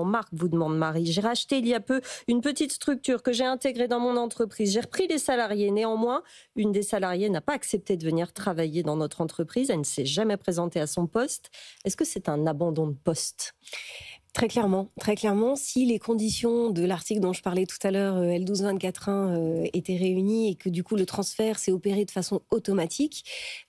Marc, vous demande Marie. J'ai racheté il y a peu une petite structure que j'ai intégrée dans mon entreprise. J'ai repris les salariés. Néanmoins, une des salariées n'a pas accepté de venir travailler dans notre entreprise. Elle ne s'est jamais présentée à son poste. Est-ce que c'est un abandon de poste? Très clairement, si les conditions de l'article dont je parlais tout à l'heure, L1224.1, étaient réunies et que du coup le transfert s'est opéré de façon automatique,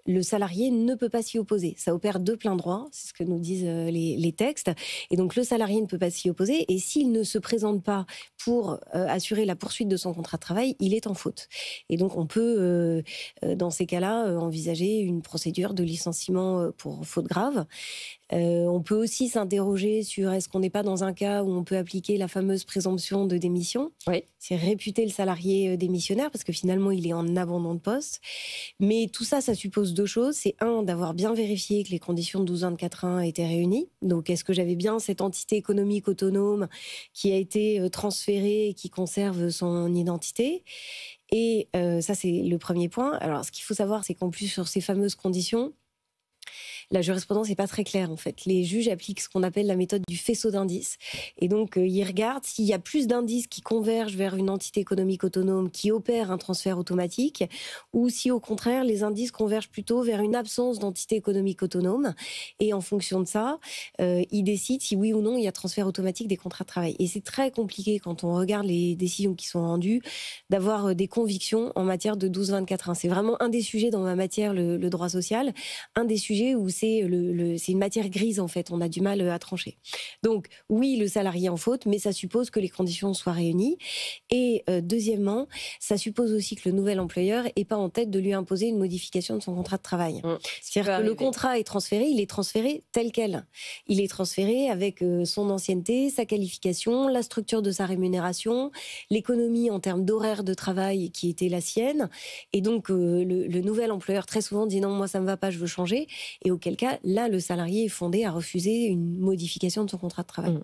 le salarié ne peut pas s'y opposer. Ça opère de plein droit, c'est ce que nous disent les textes. Et donc le salarié ne peut pas s'y opposer. Et s'il ne se présente pas pour assurer la poursuite de son contrat de travail, il est en faute. Et donc on peut, dans ces cas-là, envisager une procédure de licenciement pour faute grave. On peut aussi s'interroger sur est-ce qu'on n'est pas dans un cas où on peut appliquer la fameuse présomption de démission. Oui. C'est réputer le salarié démissionnaire parce que finalement il est en abandon de poste. Mais tout ça, ça suppose deux choses. C'est un, d'avoir bien vérifié que les conditions de 1224.1 étaient réunies. Donc est-ce que j'avais bien cette entité économique autonome qui a été transférée et qui conserve son identité? Et ça, c'est le premier point. Alors ce qu'il faut savoir, c'est qu'en plus sur ces fameuses conditions, la jurisprudence n'est pas très claire en fait. Les juges appliquent ce qu'on appelle la méthode du faisceau d'indices. Et donc, ils regardent s'il y a plus d'indices qui convergent vers une entité économique autonome qui opère un transfert automatique ou si au contraire, les indices convergent plutôt vers une absence d'entité économique autonome. Et en fonction de ça, ils décident si oui ou non il y a transfert automatique des contrats de travail. Et c'est très compliqué quand on regarde les décisions qui sont rendues d'avoir des convictions en matière de 1224.1. C'est vraiment un des sujets dans ma matière, le droit social, un des sujets où c'est une matière grise en fait, on a du mal à trancher. Donc oui, le salarié est en faute, mais ça suppose que les conditions soient réunies. Et deuxièmement, ça suppose aussi que le nouvel employeur n'ait pas en tête de lui imposer une modification de son contrat de travail. C'est-à-dire que le contrat est transféré, il est transféré tel quel. Il est transféré avec son ancienneté, sa qualification, la structure de sa rémunération, l'économie en termes d'horaire de travail qui était la sienne. Et donc le nouvel employeur très souvent dit non, moi ça me va pas, je veux changer. Et auquel cas, là, le salarié est fondé à refuser une modification de son contrat de travail.